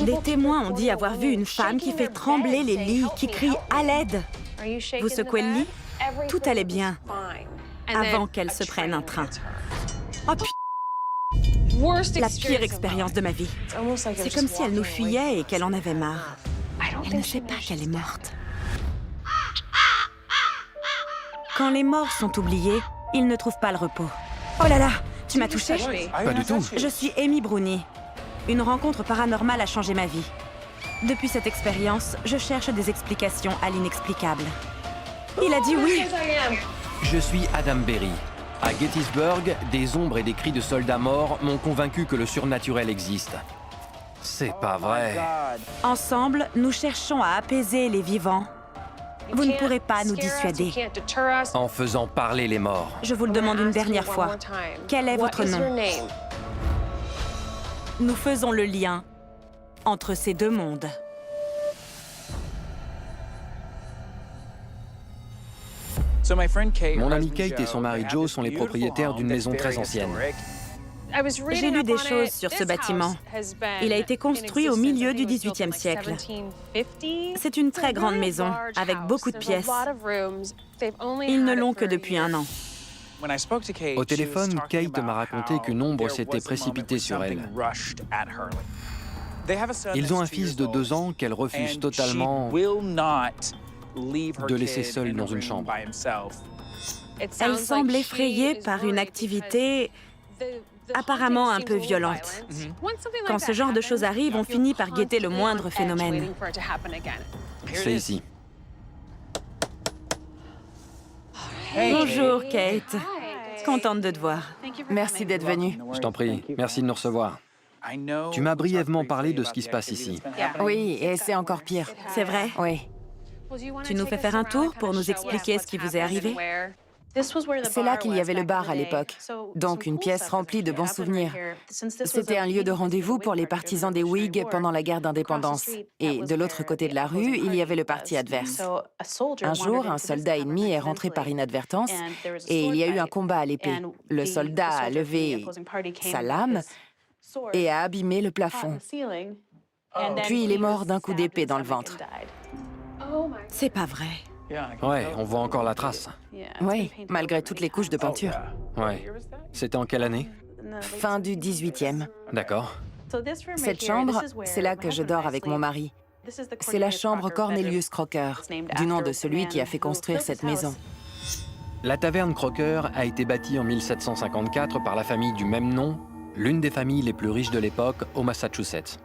Les témoins ont dit avoir vu une femme qui fait trembler les lits, qui crie « à l'aide ». Vous secouez le lit? Tout allait bien, avant qu'elle se prenne un train. Oh putain! La pire expérience de ma vie. C'est comme si elle nous fuyait et qu'elle en avait marre. Elle ne sait pas qu'elle est morte. Quand les morts sont oubliés, ils ne trouvent pas le repos. Oh là là, tu m'as touchée? Pas du tout. Je suis Amy Bruni. Une rencontre paranormale a changé ma vie. Depuis cette expérience, je cherche des explications à l'inexplicable. Il a dit oui. Je suis Adam Berry. À Gettysburg, des ombres et des cris de soldats morts m'ont convaincu que le surnaturel existe. C'est pas vrai. Ensemble, nous cherchons à apaiser les vivants. Vous ne pourrez pas nous dissuader. En faisant parler les morts. Je vous le demande une dernière fois. Quel est votre nom? Nous faisons le lien entre ces deux mondes. Mon ami Kate et son mari Joe sont les propriétaires d'une maison très ancienne. J'ai lu des choses sur ce bâtiment. Il a été construit au milieu du 18e siècle. C'est une très grande maison, avec beaucoup de pièces. Ils ne l'ont que depuis 1 an. Au téléphone, Kate m'a raconté qu'une ombre s'était précipitée sur elle. Ils ont un fils de 2 ans qu'elle refuse totalement de laisser seul dans une chambre. Elle semble effrayée par une activité apparemment un peu violente. Quand ce genre de choses arrive, on finit par guetter le moindre phénomène. C'est ici. Bonjour, Kate. Contente de te voir. Merci d'être venu. Je t'en prie, merci de nous recevoir. Tu m'as brièvement parlé de ce qui se passe ici. Oui, et c'est encore pire. C'est vrai? Oui. Tu nous fais faire un tour pour nous expliquer ce qui vous est arrivé? C'est là qu'il y avait le bar à l'époque, donc une pièce remplie de bons souvenirs. C'était un lieu de rendez-vous pour les partisans des Whigs pendant la guerre d'indépendance. Et de l'autre côté de la rue, il y avait le parti adverse. Un jour, un soldat ennemi est rentré par inadvertance et il y a eu un combat à l'épée. Le soldat a levé sa lame et a abîmé le plafond. Puis il est mort d'un coup d'épée dans le ventre. C'est pas vrai. Ouais, on voit encore la trace. Oui, malgré toutes les couches de peinture. Ouais. C'était en quelle année? Fin du 18e. D'accord. Cette chambre, c'est là que je dors avec mon mari. C'est la chambre Cornelius Crocker, du nom de celui qui a fait construire cette maison. La taverne Crocker a été bâtie en 1754 par la famille du même nom, l'une des familles les plus riches de l'époque au Massachusetts.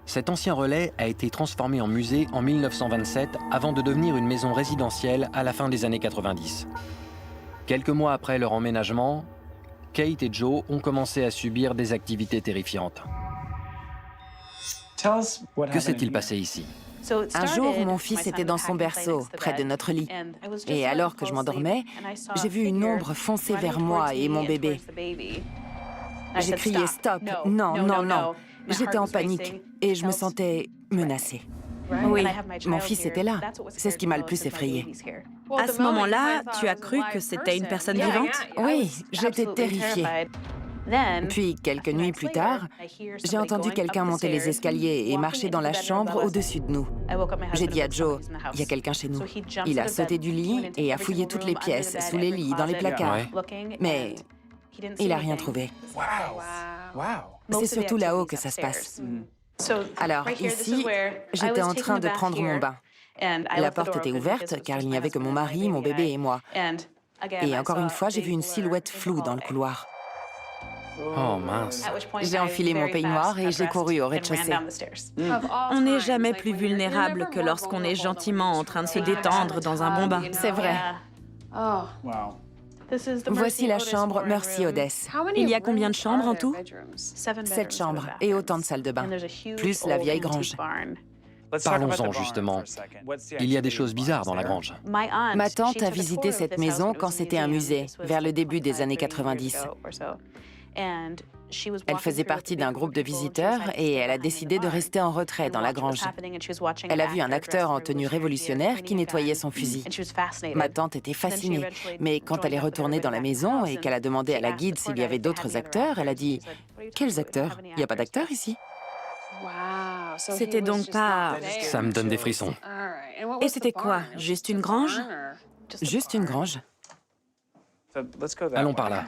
Cet ancien relais a été transformé en musée en 1927 avant de devenir une maison résidentielle à la fin des années 90. Quelques mois après leur emménagement, Kate et Joe ont commencé à subir des activités terrifiantes. Que s'est-il passé ici? Un jour, mon fils était dans son berceau, près de notre lit. Et alors que je m'endormais, j'ai vu une ombre foncer vers moi et mon bébé. J'ai crié « Stop! Non, non, non !» J'étais en panique et je me sentais menacée. Oui, mon fils était là. C'est ce qui m'a le plus effrayée. À ce moment-là, tu as cru que c'était une personne vivante? Oui, j'étais terrifiée. Puis, quelques nuits plus tard, j'ai entendu quelqu'un monter les escaliers et marcher dans la chambre au-dessus de nous. J'ai dit à Joe, « Il y a quelqu'un chez nous. » Il a sauté du lit et a fouillé toutes les pièces, sous les lits, dans les placards. Mais il n'a rien trouvé. C'est surtout là-haut que ça se passe. Alors, ici, j'étais en train de prendre mon bain. La porte était ouverte, car il n'y avait que mon mari, mon bébé et moi. Et encore une fois, j'ai vu une silhouette floue dans le couloir. Oh mince. J'ai enfilé mon peignoir et j'ai couru au rez-de-chaussée. On n'est jamais plus vulnérable que lorsqu'on est gentiment en train de se détendre dans un bon bain. C'est vrai. Voici la chambre Mercy Odess. Il y a combien de chambres en tout? 7 chambres et autant de salles de bain, plus la vieille grange. Parlons-en justement. Il y a des choses bizarres dans la grange. Ma tante a visité cette maison quand c'était un musée, vers le début des années 90. Elle faisait partie d'un groupe de visiteurs et elle a décidé de rester en retrait dans la grange. Elle a vu un acteur en tenue révolutionnaire qui nettoyait son fusil. Ma tante était fascinée, mais quand elle est retournée dans la maison et qu'elle a demandé à la guide s'il y avait d'autres acteurs, elle a dit « Quels acteurs? Il n'y a pas d'acteurs ici ?» C'était donc pas... Ça me donne des frissons. Et c'était quoi? Juste une grange? Juste une grange. Allons par là.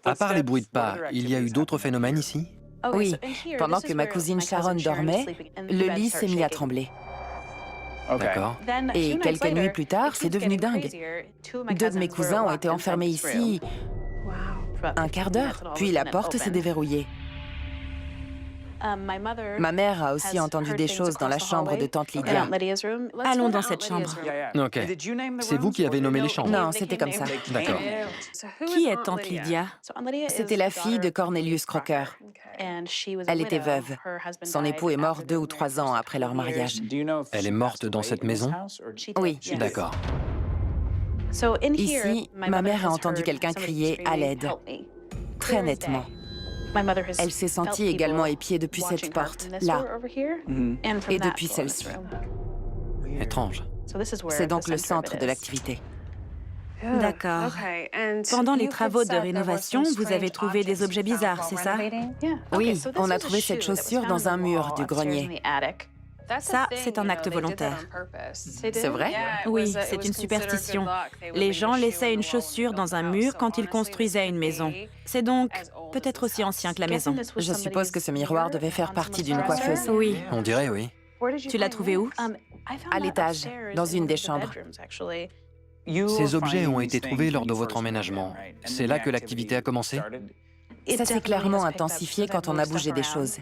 À part les bruits de pas, il y a eu d'autres phénomènes ici? Oui, pendant que ma cousine Sharon dormait, le lit s'est mis à trembler. D'accord. Et quelques nuits plus tard, c'est devenu dingue. 2 de mes cousins ont été enfermés ici un quart d'heure, puis la porte s'est déverrouillée. Ma mère a aussi entendu des choses dans la chambre de tante Lydia. Allons dans cette chambre. Ok. C'est vous qui avez nommé les chambres? Non, c'était comme ça. D'accord. Qui est tante Lydia? C'était la fille de Cornelius Crocker. Elle était veuve. Son époux est mort 2 ou 3 ans après leur mariage. Elle est morte dans cette maison? Oui. D'accord. Ici, ma mère a entendu quelqu'un crier à l'aide, très nettement. Elle s'est sentie également épiée depuis cette porte, là, et depuis celle-ci. Étrange. C'est donc le centre de l'activité. D'accord. Pendant les travaux de rénovation, vous avez trouvé des objets bizarres, c'est ça? Oui, on a trouvé cette chaussure dans un mur du grenier. Ça, c'est un acte volontaire. C'est vrai? Oui, c'est une superstition. Les gens laissaient une chaussure dans un mur quand ils construisaient une maison. C'est donc peut-être aussi ancien que la maison. Je suppose que ce miroir devait faire partie d'une coiffeuse. Oui. On dirait, oui. Tu l'as trouvé où? À l'étage, dans une des chambres. Ces objets ont été trouvés lors de votre emménagement. C'est là que l'activité a commencé? Ça s'est clairement intensifié quand on a bougé des choses.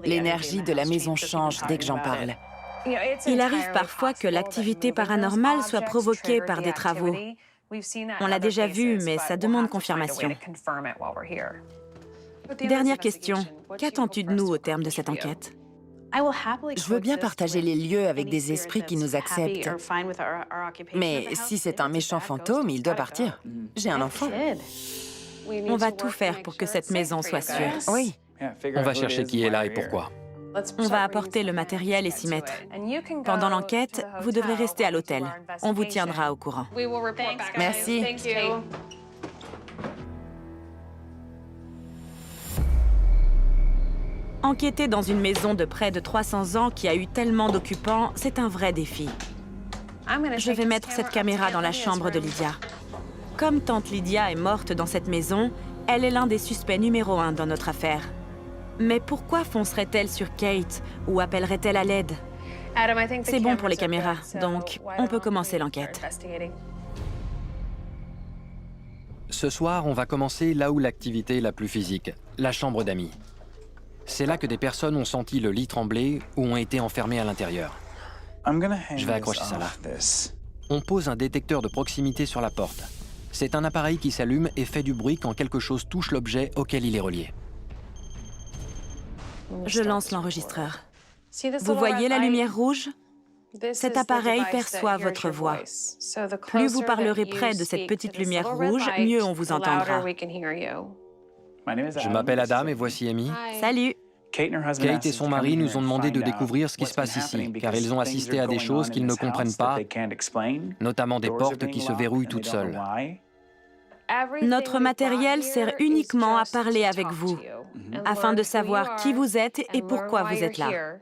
L'énergie de la maison change dès que j'en parle. Il arrive parfois que l'activité paranormale soit provoquée par des travaux. On l'a déjà vu, mais ça demande confirmation. Dernière question. Qu'attends-tu de nous au terme de cette enquête? Je veux bien partager les lieux avec des esprits qui nous acceptent. Mais si c'est un méchant fantôme, il doit partir. J'ai un enfant. On va tout faire pour que cette maison soit sûre. Oui. On va chercher qui est là et pourquoi. On va apporter le matériel et s'y mettre. Pendant l'enquête, vous devrez rester à l'hôtel. On vous tiendra au courant. Merci. Enquêter dans une maison de près de 300 ans qui a eu tellement d'occupants, c'est un vrai défi. Je vais mettre cette caméra dans la chambre de Lydia. Comme tante Lydia est morte dans cette maison, elle est l'un des suspects numéro 1 dans notre affaire. Mais pourquoi foncerait-elle sur Kate ou appellerait-elle à l'aide? C'est bon pour les caméras, donc on peut commencer l'enquête. Ce soir, on va commencer là où l'activité est la plus physique, la chambre d'amis. C'est là que des personnes ont senti le lit trembler ou ont été enfermées à l'intérieur. Je vais accrocher ça là. On pose un détecteur de proximité sur la porte. C'est un appareil qui s'allume et fait du bruit quand quelque chose touche l'objet auquel il est relié. Je lance l'enregistreur. Vous voyez la lumière rouge? Cet appareil perçoit votre voix. Plus vous parlerez près de cette petite lumière rouge, mieux on vous entendra. Je m'appelle Adam et voici Amy. Salut! Kate et son mari nous ont demandé de découvrir ce qui se passe ici, car ils ont assisté à des choses qu'ils ne comprennent pas, notamment des portes qui se verrouillent toutes seules. Notre matériel sert uniquement à parler avec vous, afin de savoir qui vous êtes et pourquoi vous êtes là.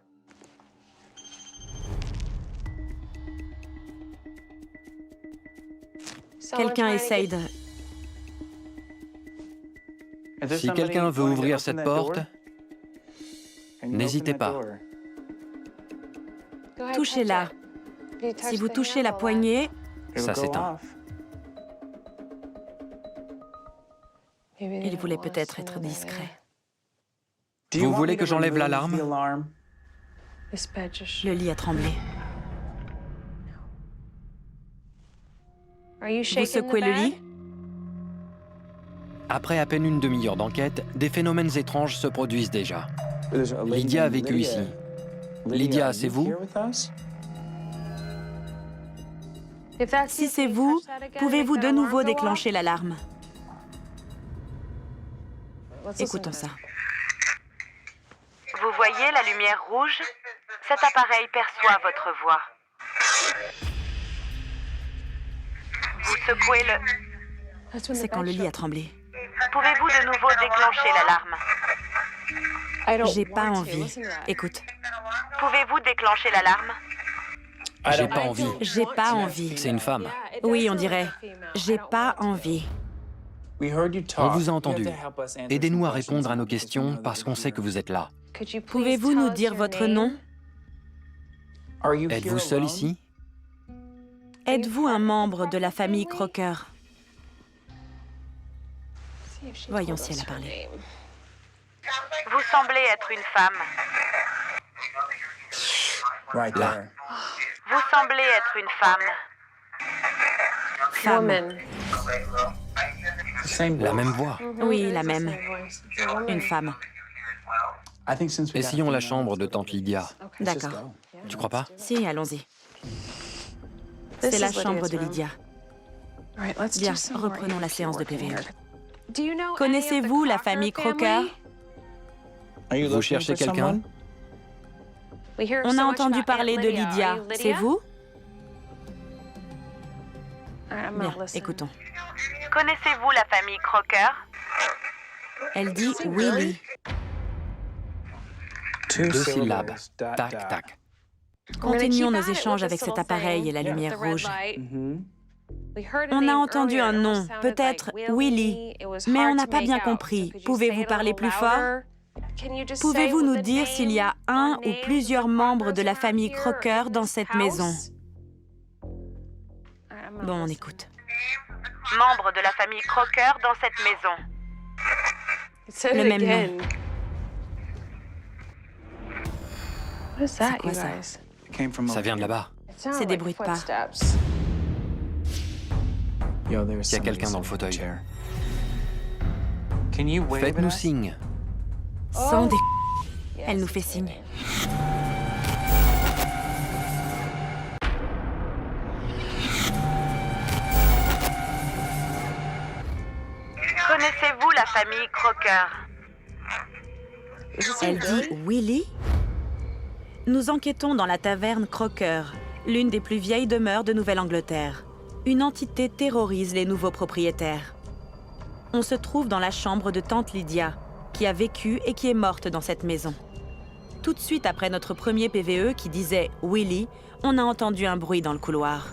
Quelqu'un essaye de... Si quelqu'un veut ouvrir cette porte, n'hésitez pas. Touchez-la. Si vous touchez la poignée, Ça s'éteint. il voulait peut-être être discret. Vous voulez que j'enlève l'alarme? Le lit a tremblé. Vous secouez le lit? Après à peine une demi-heure d'enquête, des phénomènes étranges se produisent déjà. Lydia a vécu ici. Lydia, c'est vous? Si c'est vous, pouvez-vous de nouveau déclencher l'alarme? Écoutons ça. Vous voyez la lumière rouge? Cet appareil perçoit votre voix. Vous secouez le... C'est quand le lit a tremblé. Pouvez-vous de nouveau déclencher l'alarme? J'ai pas envie. Écoute. Pouvez-vous déclencher l'alarme? J'ai pas envie. J'ai pas envie. C'est une femme. Oui, on dirait. J'ai pas envie. On vous a entendu. Aidez-nous à répondre à nos questions parce qu'on sait que vous êtes là. Pouvez-vous nous dire votre nom? Êtes-vous seul ici? Êtes-vous un membre de la famille Crocker? Voyons si elle a parlé. Vous semblez être une femme. Là. Vous semblez être une femme. Femme. La même voix. Oui, la même. Une femme. Essayons la chambre de tante Lydia. D'accord. Tu crois pas? Si, allons-y. C'est la chambre de Lydia. Bien, reprenons la séance de PVE. Connaissez-vous la famille Crocker? Vous cherchez quelqu'un? On a entendu parler de Lydia. C'est vous? Bien, écoutons. Connaissez-vous la famille Crocker? Elle dit Willy. 2 syllabes. Tac, tac. Continuons nos échanges avec cet appareil et la lumière rouge. On a entendu un nom, peut-être Willy, mais on n'a pas bien compris. Pouvez-vous parler plus fort? Pouvez-vous nous dire s'il y a un ou plusieurs membres de la famille Crocker dans cette maison? Bon, on écoute. Membre de la famille Crocker dans cette maison. Le même nom. C'est quoi ça? Ça vient de là-bas. C'est des bruits de pas. Il y a quelqu'un dans le fauteuil. Faites-nous signe. Sans dé... Elle nous fait signe. Connaissez-vous la famille Crocker? Elle dit Willy? Nous enquêtons dans la taverne Crocker, l'une des plus vieilles demeures de Nouvelle-Angleterre. Une entité terrorise les nouveaux propriétaires. On se trouve dans la chambre de tante Lydia, qui a vécu et qui est morte dans cette maison. Tout de suite après notre premier PVE qui disait Willy, on a entendu un bruit dans le couloir.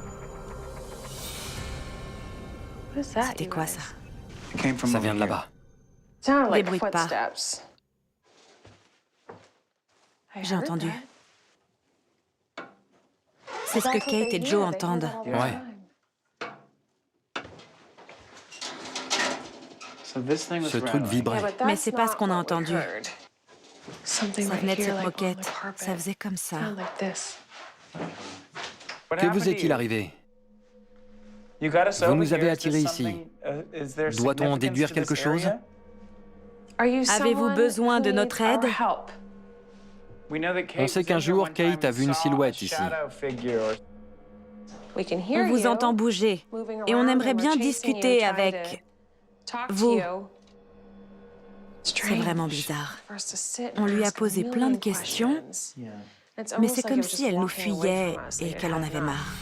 C'était quoi ça? Ça vient de là-bas. Des bruits de pas. J'ai entendu. C'est ce que Kate et Joe entendent. Ouais. Ce truc vibrait. Mais c'est pas ce qu'on a entendu. Ça venait de cette moquette. Ça faisait comme ça. Que vous est-il arrivé? Vous nous avez attirés ici. Doit-on en déduire quelque chose? Avez-vous besoin de notre aide? On sait qu'un jour, Kate a vu une silhouette ici. On vous entend bouger et on aimerait bien discuter avec vous. C'est vraiment bizarre. On lui a posé plein de questions, mais c'est comme si elle nous fuyait et qu'elle en avait marre.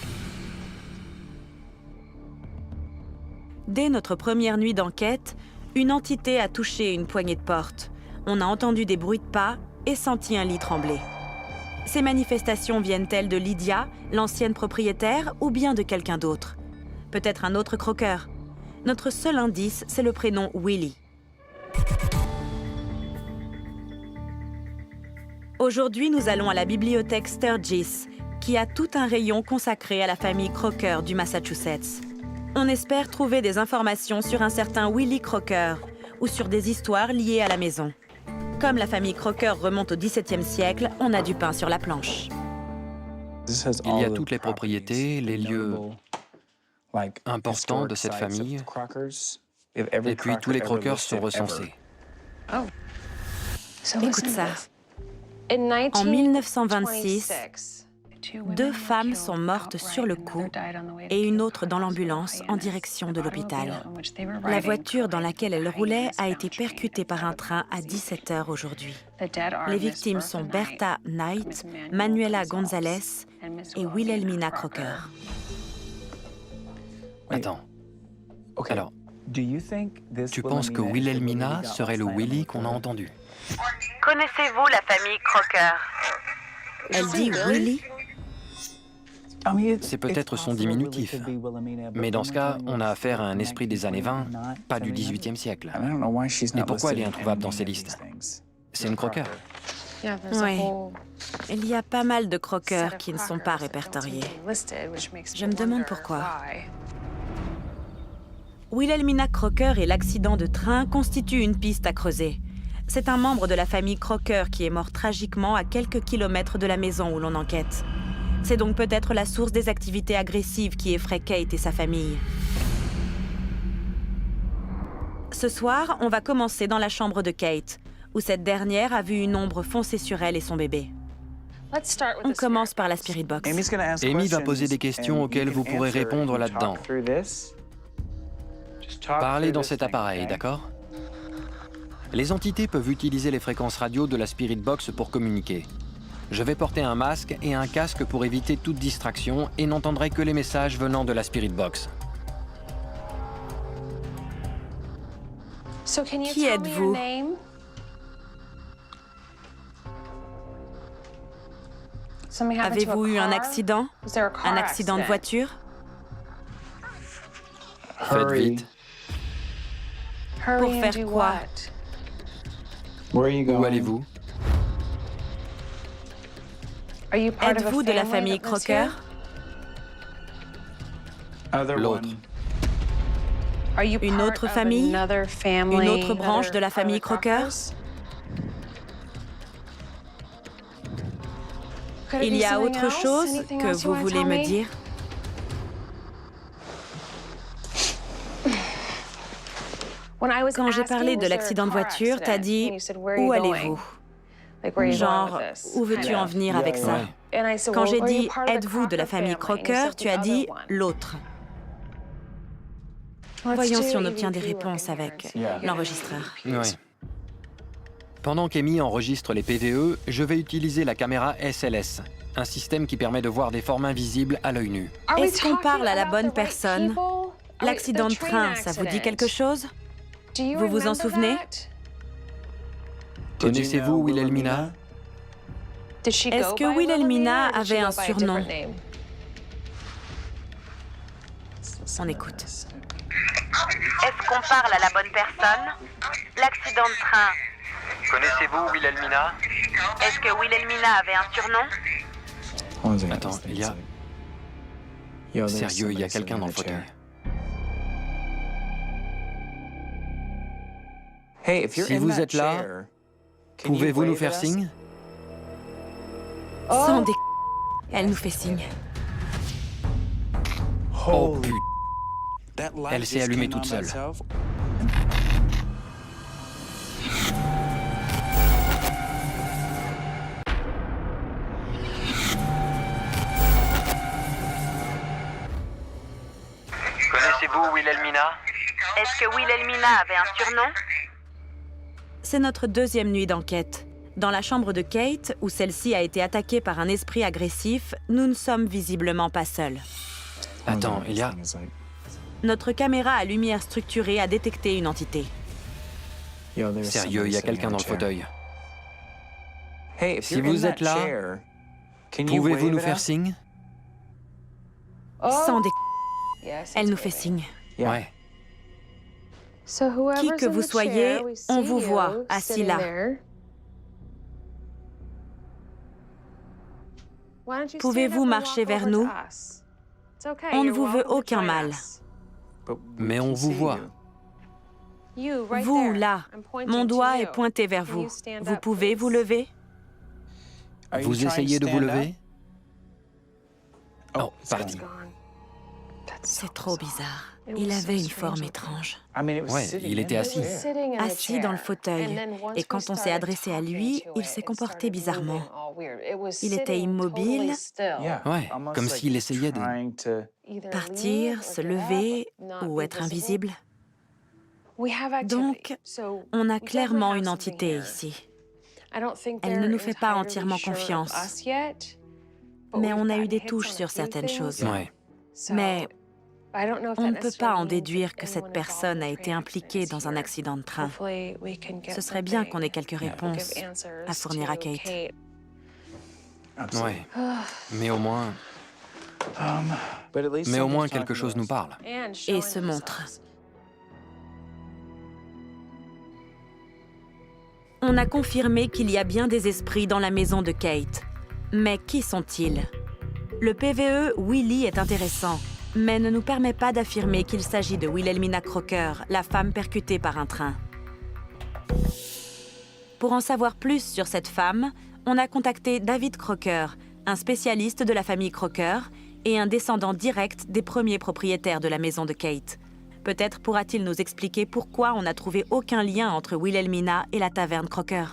Dès notre première nuit d'enquête, une entité a touché une poignée de porte. On a entendu des bruits de pas et senti un lit trembler. Ces manifestations viennent-elles de Lydia, l'ancienne propriétaire, ou bien de quelqu'un d'autre? Peut-être un autre Crocker. Notre seul indice, c'est le prénom Willy. Aujourd'hui, nous allons à la bibliothèque Sturgis, qui a tout un rayon consacré à la famille Crocker du Massachusetts. On espère trouver des informations sur un certain Willy Crocker ou sur des histoires liées à la maison. Comme la famille Crocker remonte au XVIIe siècle, on a du pain sur la planche. Il y a toutes les propriétés, les lieux importants de cette famille, et puis tous les Crockers sont recensés. Écoute ça. En 1926, 2 femmes sont mortes sur le coup et une autre dans l'ambulance en direction de l'hôpital. La voiture dans laquelle elles roulaient a été percutée par un train à 17 h aujourd'hui. Les victimes sont Bertha Knight, Manuela Gonzalez et Wilhelmina Crocker. Attends. Alors, tu penses que Wilhelmina serait le Willy qu'on a entendu? Connaissez-vous la famille Crocker? Elle dit Willy. C'est peut-être son diminutif. Mais dans ce cas, on a affaire à un esprit des années 20, pas du 18e siècle. Et pourquoi elle est introuvable dans ces listes? C'est une Crocker. Oui. Il y a pas mal de croqueurs qui ne sont pas répertoriés. Je me demande pourquoi. Wilhelmina Crocker et l'accident de train constituent une piste à creuser. C'est un membre de la famille Crocker qui est mort tragiquement à quelques kilomètres de la maison où l'on enquête. C'est donc peut-être la source des activités agressives qui effraient Kate et sa famille. Ce soir, on va commencer dans la chambre de Kate, où cette dernière a vu une ombre foncer sur elle et son bébé. On commence par la Spirit Box. Amy va poser des questions auxquelles vous pourrez répondre là-dedans. Parlez dans cet appareil, d'accord? Les entités peuvent utiliser les fréquences radio de la Spirit Box pour communiquer. Je vais porter un masque et un casque pour éviter toute distraction et n'entendrai que les messages venant de la Spirit Box. Qui êtes-vous? Avez-vous eu un accident? Un accident de voiture? Faites vite. Pour faire quoi? Où allez-vous? Êtes-vous de la famille Crocker? L'autre. Une autre famille? Une autre branche de la famille Crocker? Il y a autre chose que vous voulez me dire? Quand j'ai parlé de l'accident de voiture, t'as dit « Où allez-vous » Genre, où veux-tu en venir avec ça? Quand j'ai dit « Êtes-vous de la famille Crocker », tu as dit « L'autre ». Voyons si on obtient des réponses avec l'enregistreur. Ouais. Pendant qu'Amy enregistre les PVE, je vais utiliser la caméra SLS, un système qui permet de voir des formes invisibles à l'œil nu. Est-ce qu'on parle à la bonne personne? L'accident de train, ça vous dit quelque chose? Vous vous en souvenez? Connaissez-vous Wilhelmina? Est-ce que Wilhelmina avait un surnom? On écoute. Est-ce qu'on parle à la bonne personne? L'accident de train. Connaissez-vous Wilhelmina? Est-ce que Wilhelmina avait un surnom? Attends, il y a... Sérieux, il y a quelqu'un dans le fauteuil. Si vous êtes là, pouvez-vous nous faire signe? Sans dé... Elle nous fait signe. Oh putain. Elle s'est allumée toute seule. Connaissez-vous Wilhelmina? Est-ce que Wilhelmina avait un surnom? C'est notre deuxième nuit d'enquête. Dans la chambre de Kate, où celle-ci a été attaquée par un esprit agressif, nous ne sommes visiblement pas seuls. Attends, il y a... Notre caméra à lumière structurée a détecté une entité. Sérieux, il y a quelqu'un dans le fauteuil. Si vous êtes là, pouvez-vous nous faire signe? Sans dé... Elle nous fait signe. Ouais. Qui que vous soyez, on vous voit assis là. Pouvez-vous marcher vers nous? On ne vous veut aucun mal. Mais on vous voit. Vous, là, mon doigt est pointé vers vous. Vous pouvez vous lever? Vous essayez de vous lever? Oh, parti. C'est trop bizarre. Il avait une forme étrange. Ouais, il était assis. Assis dans le fauteuil. Et quand on s'est adressé à lui, il s'est comporté bizarrement. Il était immobile, Ouais, comme s'il essayait de... partir, se lever ou être invisible. Donc, on a clairement une entité ici. Elle ne nous fait pas entièrement confiance. Mais on a eu des touches sur certaines choses. Ouais. Mais On ne peut pas en déduire que cette personne a été impliquée dans un accident de train. Ce serait bien qu'on ait quelques réponses à fournir à Kate. Ouais. Mais au moins quelque chose nous parle. Et se montre. On a confirmé qu'il y a bien des esprits dans la maison de Kate. Mais qui sont-ils? Le PVE Willie est intéressant, mais ne nous permet pas d'affirmer qu'il s'agit de Wilhelmina Crocker, la femme percutée par un train. Pour en savoir plus sur cette femme, on a contacté David Crocker, un spécialiste de la famille Crocker et un descendant direct des premiers propriétaires de la maison de Kate. Peut-être pourra-t-il nous expliquer pourquoi on n'a trouvé aucun lien entre Wilhelmina et la taverne Crocker.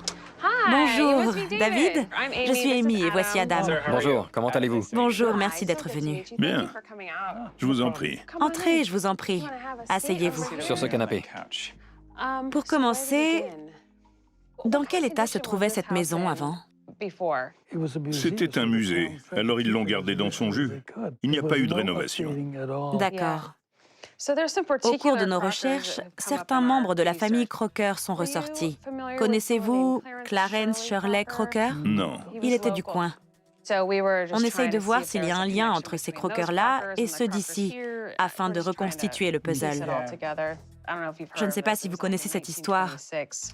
Bonjour, David. Je suis Amy et voici Adam. Bonjour, comment allez-vous? Bonjour, merci d'être venu. Bien. Je vous en prie. Entrez, je vous en prie. Asseyez-vous. Sur ce canapé. Pour commencer, dans quel état se trouvait cette maison avant? C'était un musée, alors ils l'ont gardé dans son jus. Il n'y a pas eu de rénovation. D'accord. Au cours de nos recherches, certains membres de la famille Crocker sont ressortis. Connaissez-vous Clarence Shirley Crocker? Non. Il était du coin. On essaye de voir s'il y a un lien entre ces Crockers-là et ceux d'ici, afin de reconstituer le puzzle. Je ne sais pas si vous connaissez cette histoire.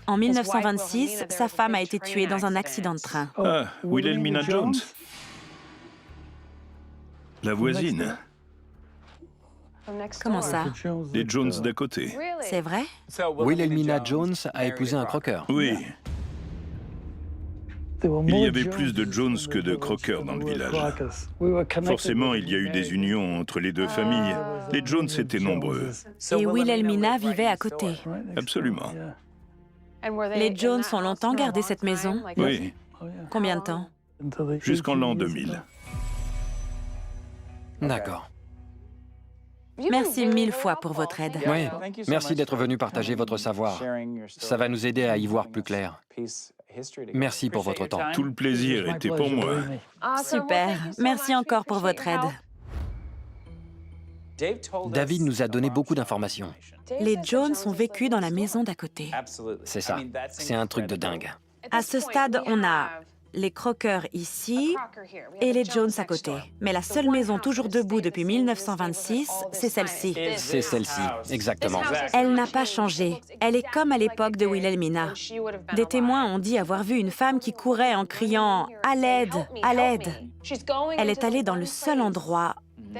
En 1926, sa femme a été tuée dans un accident de train. Ah, Wilhelmina Jones. La voisine. Comment ça? Les Jones d'à côté. C'est vrai? Wilhelmina Jones a épousé un Crocker. Oui. Il y avait plus de Jones que de Crocker dans le village. Forcément, il y a eu des unions entre les deux familles. Les Jones étaient nombreux. Et Wilhelmina vivait à côté. Absolument. Les Jones ont longtemps gardé cette maison? Oui, Combien de temps? jusqu'en l'an 2000. D'accord. Merci mille fois pour votre aide. Oui, merci d'être venu partager votre savoir. Ça va nous aider à y voir plus clair. Merci pour votre temps. Tout le plaisir était pour moi. Super. Merci encore pour votre aide. David nous a donné beaucoup d'informations. Les Jones ont vécu dans la maison d'à côté. C'est ça. C'est un truc de dingue. À ce stade, on a les Crocker ici et les Jones à côté. Mais la seule maison toujours debout depuis 1926, c'est celle-ci. C'est celle-ci, exactement. Elle n'a pas changé. Elle est comme à l'époque de Wilhelmina. Des témoins ont dit avoir vu une femme qui courait en criant « À l'aide! À l'aide !» Elle est allée dans le seul endroit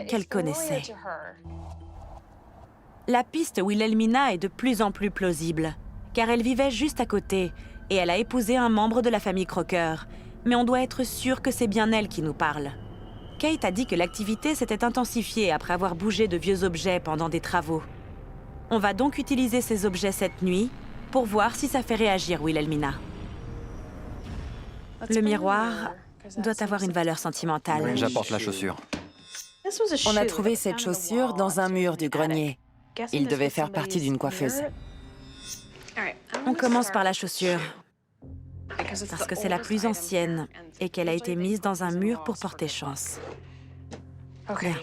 qu'elle connaissait. La piste Wilhelmina est de plus en plus plausible, car elle vivait juste à côté et elle a épousé un membre de la famille Crocker. Mais on doit être sûr que c'est bien elle qui nous parle. Kate a dit que l'activité s'était intensifiée après avoir bougé de vieux objets pendant des travaux. On va donc utiliser ces objets cette nuit pour voir si ça fait réagir Wilhelmina. Le miroir doit avoir une valeur sentimentale. J'apporte la chaussure. On a trouvé cette chaussure dans un mur du grenier. Il devait faire partie d'une coiffeuse. On commence par la chaussure, parce que c'est la plus ancienne et qu'elle a été mise dans un mur pour porter chance. Bien.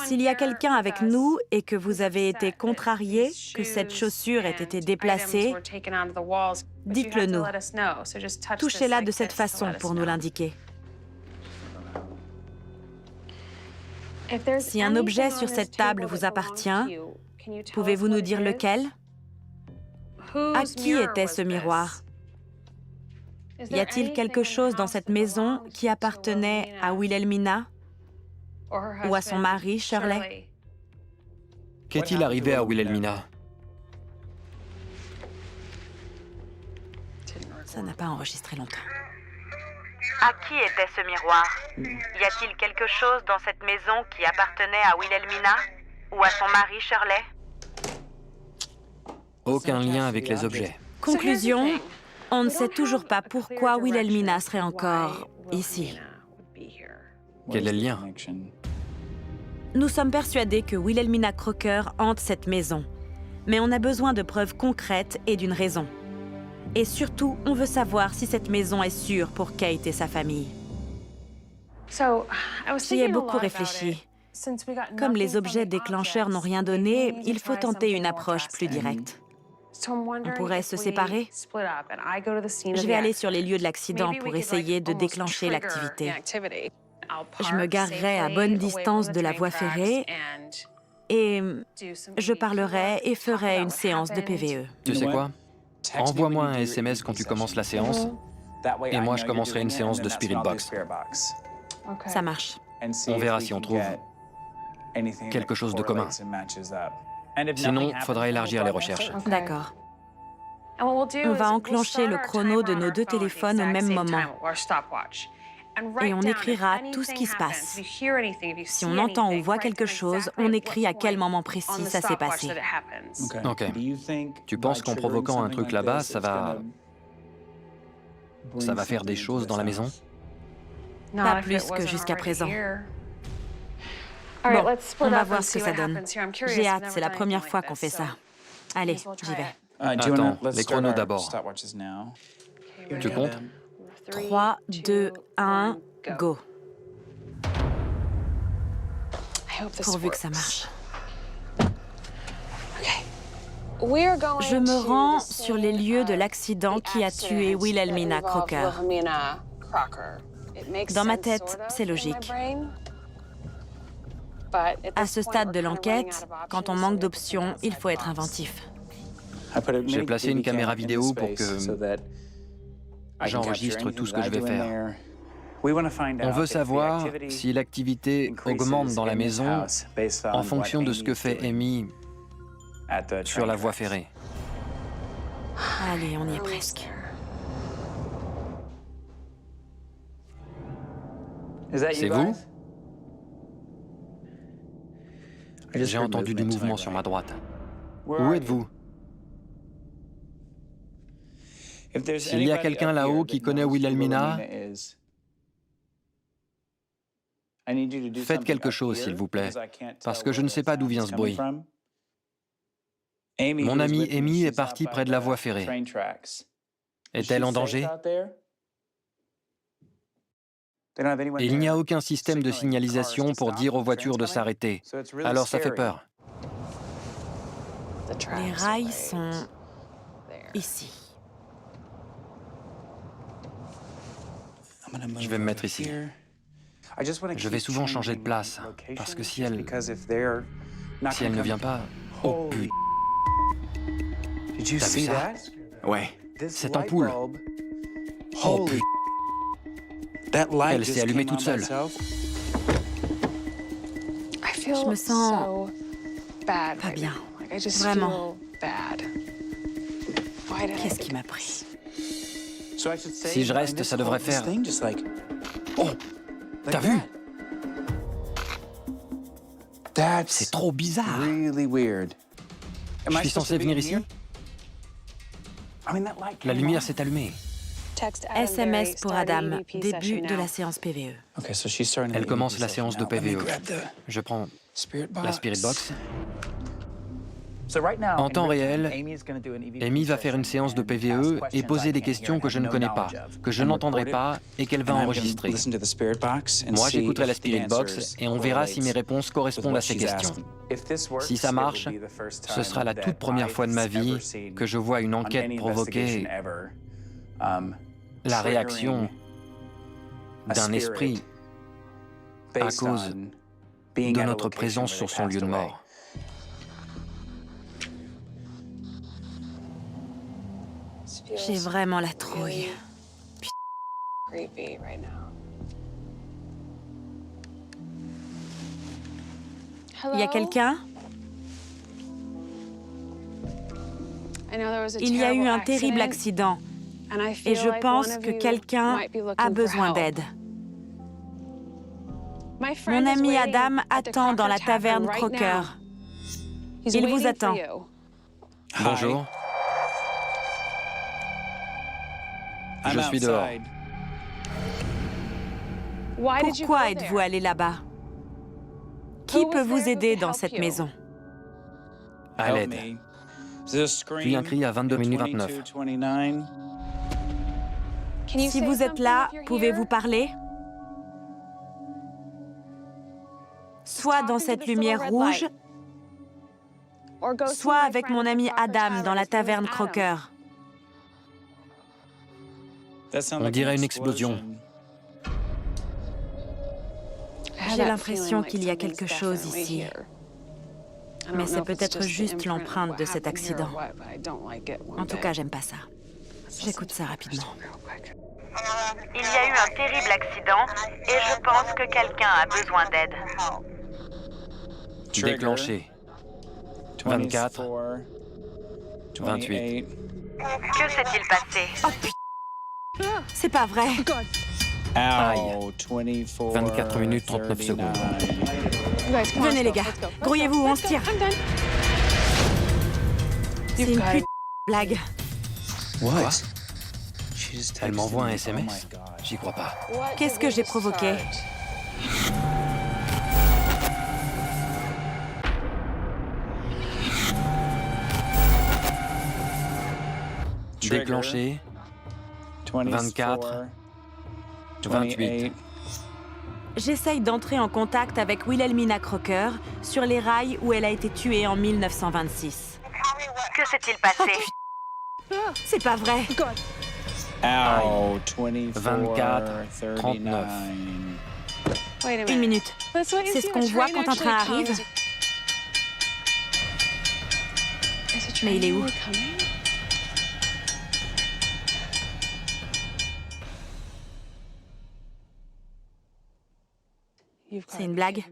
S'il y a quelqu'un avec nous et que vous avez été contrarié, que cette chaussure ait été déplacée, dites-le nous. Touchez-la de cette façon pour nous l'indiquer. Si un objet sur cette table vous appartient, pouvez-vous nous dire lequel? À qui était ce miroir? Y a-t-il quelque chose dans cette maison qui appartenait à Wilhelmina ou à son mari, Shirley? Qu'est-il arrivé à Wilhelmina? Ça n'a pas enregistré longtemps. À qui était ce miroir? Y a-t-il quelque chose dans cette maison qui appartenait à Wilhelmina ou à son mari, Shirley? Aucun lien avec les objets. Conclusion, on ne sait toujours pas pourquoi Wilhelmina serait encore ici. Quel est le lien? Nous sommes persuadés que Wilhelmina Crocker hante cette maison. Mais on a besoin de preuves concrètes et d'une raison. Et surtout, on veut savoir si cette maison est sûre pour Kate et sa famille. J'y ai beaucoup réfléchi. Comme les objets déclencheurs n'ont rien donné, il faut tenter une approche plus directe. On pourrait se séparer. Je vais aller sur les lieux de l'accident pour essayer de déclencher l'activité. Je me garerai à bonne distance de la voie ferrée et je parlerai et ferai une séance de PVE. Tu sais quoi? Envoie-moi un SMS quand tu commences la séance, et moi je commencerai une séance de Spirit Box. Ça marche. On verra si on trouve quelque chose de commun. Sinon, faudra élargir les recherches. D'accord. On va enclencher le chrono de nos deux téléphones au même moment. Et on écrira tout ce qui se passe. Si on entend ou voit quelque chose, on écrit à quel moment précis ça s'est passé. Ok. Tu penses qu'en provoquant un truc là-bas, ça va faire des choses dans la maison? Pas plus que jusqu'à présent. Bon, on va voir ce que ça donne. J'ai hâte, c'est la première fois qu'on fait ça. Allez, j'y vais. Attends, les chronos d'abord. Tu comptes? 3, 2, 1, go. Pourvu que ça marche. Je me rends sur les lieux de l'accident qui a tué Wilhelmina Crocker. Dans ma tête, c'est logique. À ce stade de l'enquête, quand on manque d'options, il faut être inventif. J'ai placé une caméra vidéo pour que j'enregistre tout ce que je vais faire. On veut savoir si l'activité augmente dans la maison en fonction de ce que fait Amy sur la voie ferrée. Allez, on y est presque. C'est vous? J'ai entendu du mouvement sur ma droite. Où êtes-vous? S'il y a quelqu'un là-haut qui connaît Wilhelmina, faites quelque chose, s'il vous plaît, parce que je ne sais pas d'où vient ce bruit. Mon amie Amy est partie près de la voie ferrée. Est-elle en danger? Et il n'y a aucun système de signalisation pour dire aux voitures de s'arrêter. Alors ça fait peur. Les rails sont ici. Je vais me mettre ici. Je vais souvent changer de place, parce que si elle ne vient pas... Oh putain. T'as vu ça? Ouais, cette ampoule. Oh putain. Elle s'est allumée toute seule. Je me sens pas bien. Vraiment. Qu'est-ce qui m'a pris? Si je reste, ça devrait faire... Oh! T'as vu? C'est trop bizarre. Je suis censé venir ici? La lumière s'est allumée. SMS pour Adam, début de la séance PVE. Elle commence la séance de PVE. Je prends la Spirit Box. En temps réel, Amy va faire une séance de PVE et poser des questions que je ne connais pas, que je n'entendrai pas et qu'elle va enregistrer. Moi, j'écouterai la Spirit Box et on verra si mes réponses correspondent à ces questions. Si ça marche, ce sera la toute première fois de ma vie que je vois une enquête provoquer la réaction d'un esprit à cause de notre présence sur son lieu de mort. J'ai vraiment la trouille. Il y a quelqu'un? Il y a eu un terrible accident et je pense que quelqu'un a besoin d'aide. Mon ami Adam attend dans la taverne Crocker. Il vous attend. Bonjour. Je suis dehors. Pourquoi êtes-vous allé là-bas? Qui peut vous aider dans cette maison? À l'aide. Puis un cri à 22 minutes 29. Si vous êtes là, pouvez-vous parler? soit dans cette lumière rouge, soit avec mon ami Adam dans la taverne Crocker. On dirait une explosion. J'ai l'impression qu'il y a quelque chose ici. Mais c'est peut-être juste l'empreinte de cet accident. En tout cas, j'aime pas ça. J'écoute ça rapidement. Il y a eu un terrible accident et je pense que quelqu'un a besoin d'aide. Déclenché. 24. 28. Que s'est-il passé? Oh putain! C'est pas vrai! Aïe. 24 minutes 39 secondes. Venez les gars, grouillez-vous, on se tire. C'est une putain de blague. Quoi? Elle m'envoie un SMS? J'y crois pas. Qu'est-ce que j'ai provoqué? Déclenché. 24. 28. J'essaye d'entrer en contact avec Wilhelmina Crocker sur les rails où elle a été tuée en 1926. Que s'est-il passé? C'est pas vrai. 24, 39. Une minute. C'est ce qu'on voit quand un train arrive. Mais il est où? C'est une blague.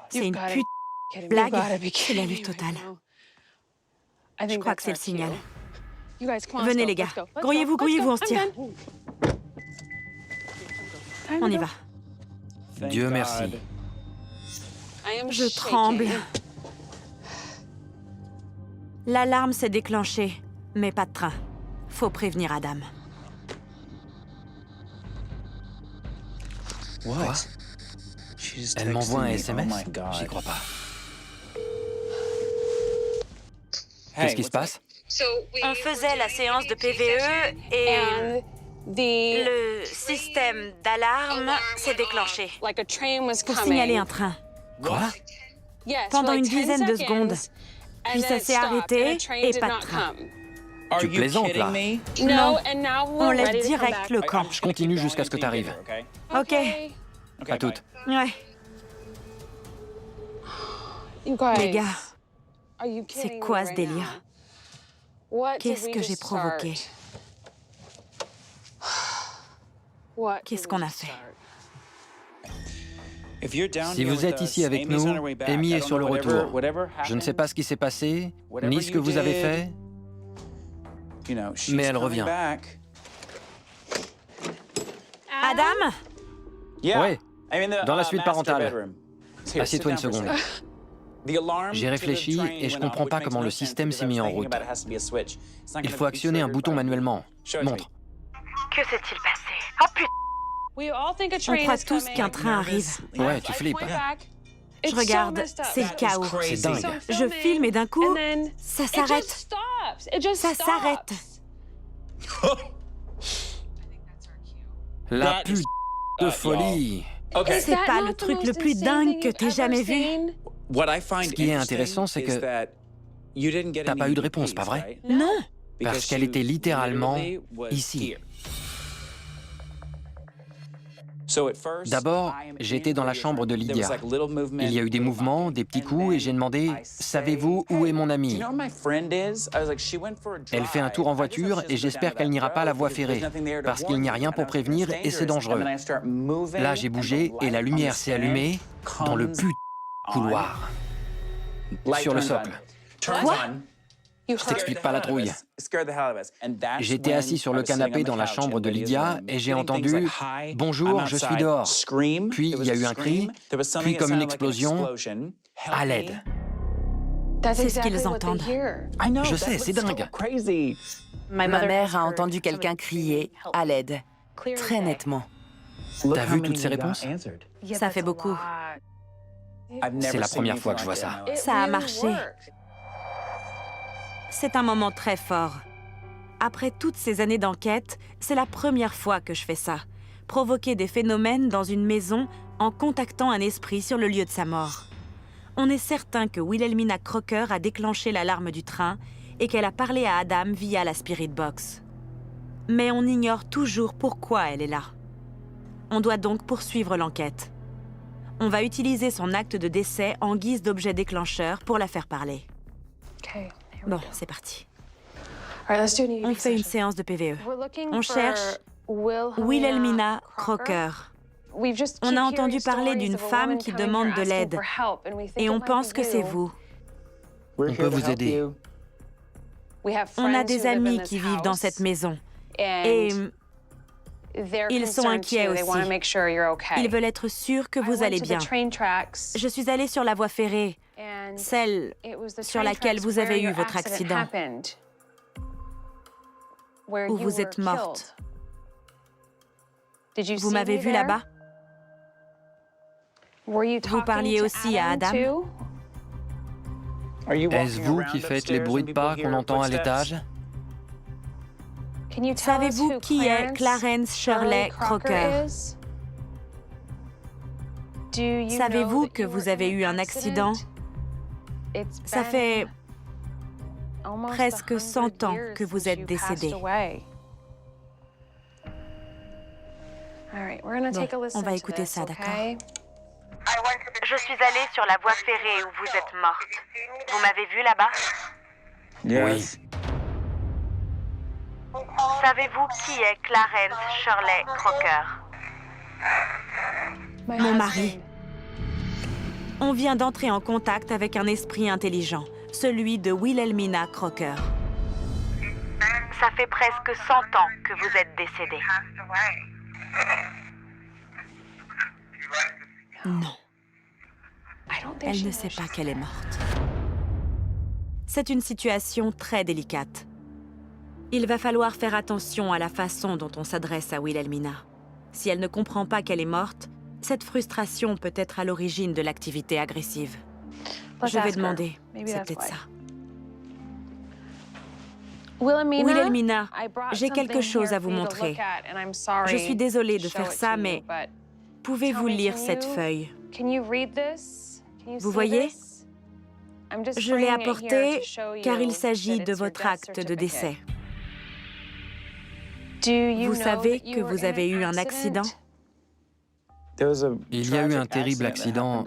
C'est une putain de blague. C'est la lutte totale. Je crois que c'est le signal. Venez les gars. Grouillez-vous, on se tire. On y va. Dieu merci. Je tremble. L'alarme s'est déclenchée, mais pas de train. Faut prévenir Adam. Quoi? Elle m'envoie un SMS? J'y crois pas. Qu'est-ce qui se passe? On faisait la séance de PVE et le système d'alarme s'est déclenché pour signaler un train. Quoi? Pendant une dizaine de secondes. Puis ça s'est arrêté et pas de train. Tu plaisantes là? Non, on lève direct le camp. Je continue jusqu'à ce que t'arrives. Ok. À toutes. Ouais. Les gars, c'est quoi ce délire? Qu'est-ce que j'ai provoqué? Qu'est-ce qu'on a fait? Si vous êtes ici avec nous, Amy est sur le retour. Je ne sais pas ce qui s'est passé, ni ce que vous avez fait, mais elle revient. Adam? Oui, dans la suite parentale. Assieds-toi une seconde. J'ai réfléchi et je comprends pas comment le système s'est mis en route. Il faut actionner un bouton manuellement. Montre. Que s'est-il passé? Oh putain! On croit tous qu'un train arrive. Ouais, tu flippes. Je regarde, c'est le chaos. C'est dingue. Je filme et d'un coup, ça s'arrête. Ça s'arrête. La pute de folie. C'est pas le truc le plus dingue que t'aies jamais vu? Ce qui est intéressant, c'est que t'as pas eu de réponse, pas vrai? Non. Parce qu'elle était littéralement ici. D'abord, j'étais dans la chambre de Lydia. Il y a eu des mouvements, des petits coups, et j'ai demandé « Savez-vous où est mon amie ?» Elle fait un tour en voiture, et j'espère qu'elle n'ira pas à la voie ferrée, parce qu'il n'y a rien pour prévenir, et c'est dangereux. Là, j'ai bougé, et la lumière s'est allumée dans le couloir. Sur le socle. Quoi? Je t'explique pas la trouille. J'étais assis sur le canapé dans la chambre de Lydia et j'ai entendu « Bonjour, je suis dehors ». Puis il y a eu un cri, puis comme une explosion, « À l'aide ». C'est ce qu'ils entendent. Je sais, c'est dingue. Ma mère a entendu quelqu'un crier « à l'aide », très nettement. T'as vu toutes ces réponses? Ça fait beaucoup. C'est la première fois que je vois ça. Ça a marché. C'est un moment très fort. Après toutes ces années d'enquête, c'est la première fois que je fais ça. Provoquer des phénomènes dans une maison en contactant un esprit sur le lieu de sa mort. On est certain que Wilhelmina Crocker a déclenché l'alarme du train et qu'elle a parlé à Adam via la Spirit Box. Mais on ignore toujours pourquoi elle est là. On doit donc poursuivre l'enquête. On va utiliser son acte de décès en guise d'objet déclencheur pour la faire parler. Bon, c'est parti. On fait une séance de PVE. On cherche Wilhelmina Crocker. On a entendu parler d'une femme qui demande de l'aide. Et on pense que c'est vous. On peut vous aider. On a des amis qui vivent dans cette maison. Et ils sont inquiets aussi. Ils veulent être sûrs que vous allez bien. Je suis allée sur la voie ferrée, celle sur laquelle vous avez eu votre accident, où vous êtes morte. Vous m'avez vu là-bas? Vous parliez aussi à Adam? Est-ce vous qui faites les bruits de pas qu'on entend à l'étage? Savez-vous qui est Clarence Shirley Crocker? Savez-vous que vous avez eu un accident? Ça fait presque 100 ans que vous êtes décédé. Bon, on va écouter ça, d'accord? Je suis allée sur la voie ferrée où vous êtes morte. Vous m'avez vu là-bas? Oui. Savez-vous qui est Clarence Shirley Crocker? Mon mari. On vient d'entrer en contact avec un esprit intelligent, celui de Wilhelmina Crocker. Ça fait presque 100 ans que vous êtes décédé. Non. Elle ne sait pas qu'elle est morte. C'est une situation très délicate. Il va falloir faire attention à la façon dont on s'adresse à Wilhelmina. Si elle ne comprend pas qu'elle est morte, cette frustration peut être à l'origine de l'activité agressive. Je vais demander. C'est peut-être ça. Wilhelmina, j'ai quelque chose à vous montrer. Je suis désolée de faire ça, mais pouvez-vous lire cette feuille? Vous voyez? Je l'ai apportée car il s'agit de votre acte de décès. Vous savez que vous avez eu un accident? Il y a eu un terrible accident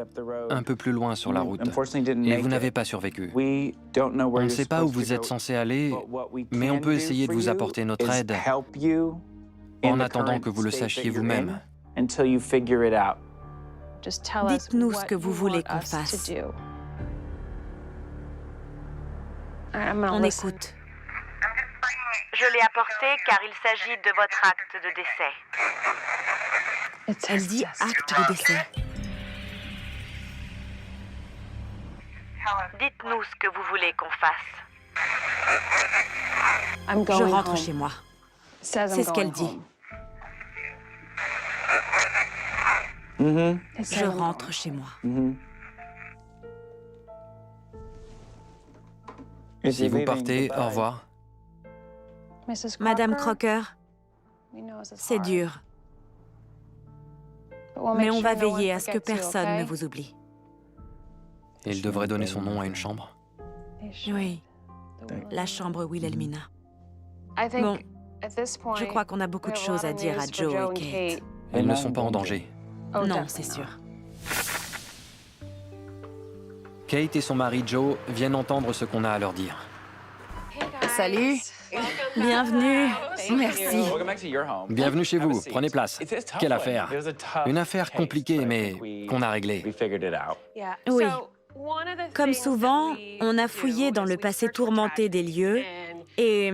un peu plus loin sur la route, et vous n'avez pas survécu. On ne sait pas où vous êtes censé aller, mais on peut essayer de vous apporter notre aide en attendant que vous le sachiez vous-même. Dites-nous ce que vous voulez qu'on fasse. On écoute. Je l'ai apporté car il s'agit de votre acte de décès. Elle dit acte de décès. Dites-nous ce que vous voulez qu'on fasse. Je rentre chez moi. C'est ce qu'elle dit. Je rentre chez moi. Si vous partez, au revoir. Madame Crocker, c'est dur. Mais on va veiller à ce que personne ne vous oublie. Il devrait donner son nom à une chambre. Oui, la chambre Wilhelmina. Bon, je crois qu'on a beaucoup de choses à dire à Joe et Kate. Elles ne sont pas en danger. Non, c'est sûr. Kate et son mari Joe viennent entendre ce qu'on a à leur dire. Salut. Bienvenue. Merci. Bienvenue chez vous, prenez place. Quelle affaire? Une affaire compliquée, mais qu'on a réglée. Oui. Comme souvent, on a fouillé dans le passé tourmenté des lieux et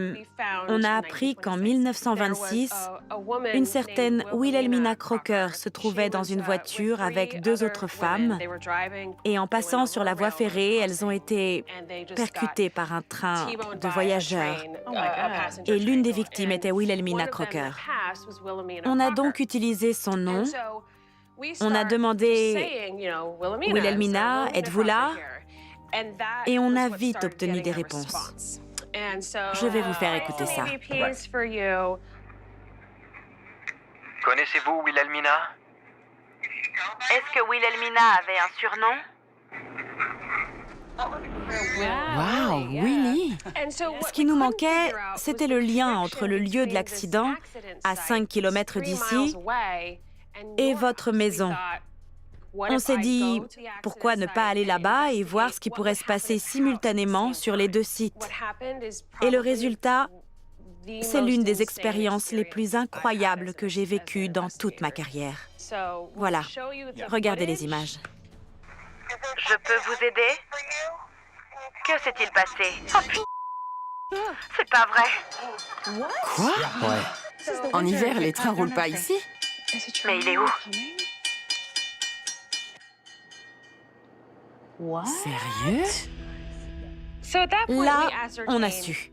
on a appris qu'en 1926, une certaine Wilhelmina Crocker se trouvait dans une voiture avec 2 autres femmes et en passant sur la voie ferrée, elles ont été percutées par un train de voyageurs. Et l'une des victimes était Wilhelmina Crocker. On a donc utilisé son nom. On a demandé « Wilhelmina, êtes-vous là ?» Et on a vite obtenu des réponses. Je vais vous faire écouter ça. Connaissez-vous Wilhelmina? Est-ce que Wilhelmina avait un surnom? Waouh, Winnie! Ce qui nous manquait, c'était le lien entre le lieu de l'accident, à 5 km d'ici, et votre maison. On s'est dit, pourquoi ne pas aller là-bas et voir ce qui pourrait se passer simultanément sur les deux sites. Et le résultat, c'est l'une des expériences les plus incroyables que j'ai vécues dans toute ma carrière. Voilà, regardez les images. Je peux vous aider? Que s'est-il passé? Oh, c'est pas vrai. Quoi? Ouais. En hiver, les trains roulent pas ici? Mais il est où? Sérieux? Là, on a su.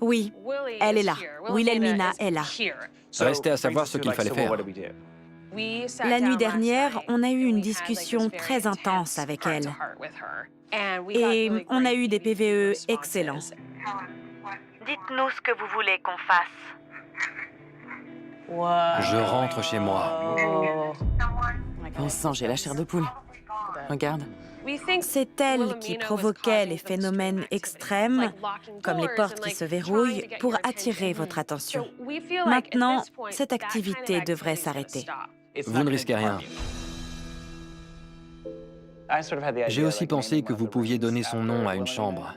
Oui, elle est là. Wilhelmina est là. Restait à savoir ce qu'il fallait faire. La nuit dernière, on a eu une discussion très intense avec elle. Et on a eu des PVE excellents. Dites-nous ce que vous voulez qu'on fasse. Je rentre chez moi. On sent, j'ai la chair de poule. Regarde. C'est elle qui provoquait les phénomènes extrêmes, comme les portes qui se verrouillent, pour attirer votre attention. Maintenant, cette activité devrait s'arrêter. Vous ne risquez rien. J'ai aussi pensé que vous pouviez donner son nom à une chambre.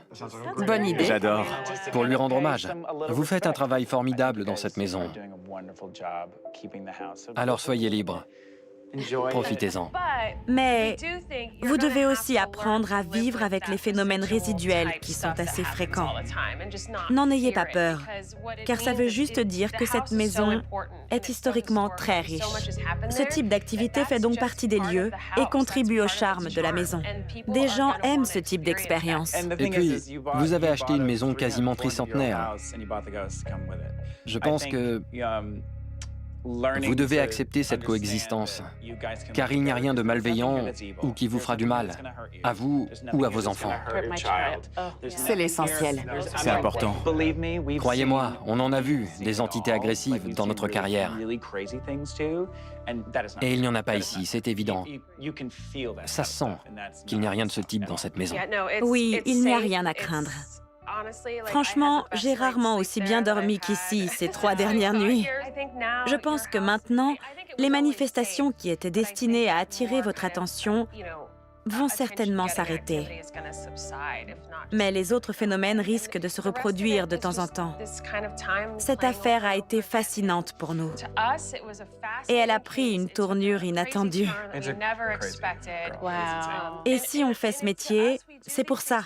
Bonne idée. J'adore. Pour lui rendre hommage. Vous faites un travail formidable dans cette maison. Alors soyez libre. Profitez-en. Mais vous devez aussi apprendre à vivre avec les phénomènes résiduels qui sont assez fréquents. N'en ayez pas peur, car ça veut juste dire que cette maison est historiquement très riche. Ce type d'activité fait donc partie des lieux et contribue au charme de la maison. Des gens aiment ce type d'expérience. Et puis, vous avez acheté une maison quasiment tricentenaire. Je pense que vous devez accepter cette coexistence, car il n'y a rien de malveillant ou qui vous fera du mal, à vous ou à vos enfants. C'est l'essentiel. C'est important. Croyez-moi, on en a vu, des entités agressives dans notre carrière. Et il n'y en a pas ici, c'est évident. Ça sent qu'il n'y a rien de ce type dans cette maison. Oui, il n'y a rien à craindre. Franchement, j'ai rarement aussi bien dormi qu'ici ces 3 dernières nuits. Je pense que maintenant, les manifestations qui étaient destinées à attirer votre attention vont certainement s'arrêter. Mais les autres phénomènes risquent de se reproduire de temps en temps. Cette affaire a été fascinante pour nous. Et elle a pris une tournure inattendue. Et si on fait ce métier, c'est pour ça.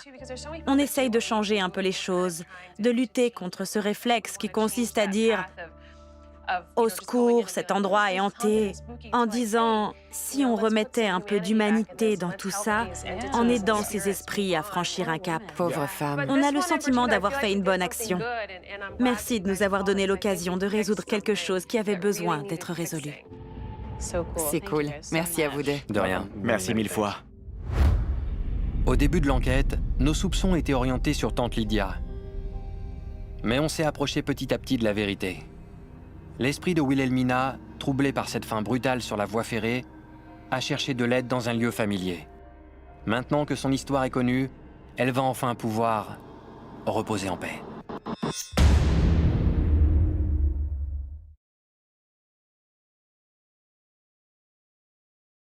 On essaye de changer un peu les choses, de lutter contre ce réflexe qui consiste à dire « Au secours, cet endroit est hanté », en disant « Si on remettait un peu d'humanité dans tout ça, en aidant ces esprits à franchir un cap. » Pauvre femme. On a le sentiment d'avoir fait une bonne action. Merci de nous avoir donné l'occasion de résoudre quelque chose qui avait besoin d'être résolu. C'est cool. Merci à vous deux. De rien. Merci 1000 fois. Au début de l'enquête, nos soupçons étaient orientés sur tante Lydia. Mais on s'est approché petit à petit de la vérité. L'esprit de Wilhelmina, troublé par cette fin brutale sur la voie ferrée, a cherché de l'aide dans un lieu familier. Maintenant que son histoire est connue, elle va enfin pouvoir reposer en paix.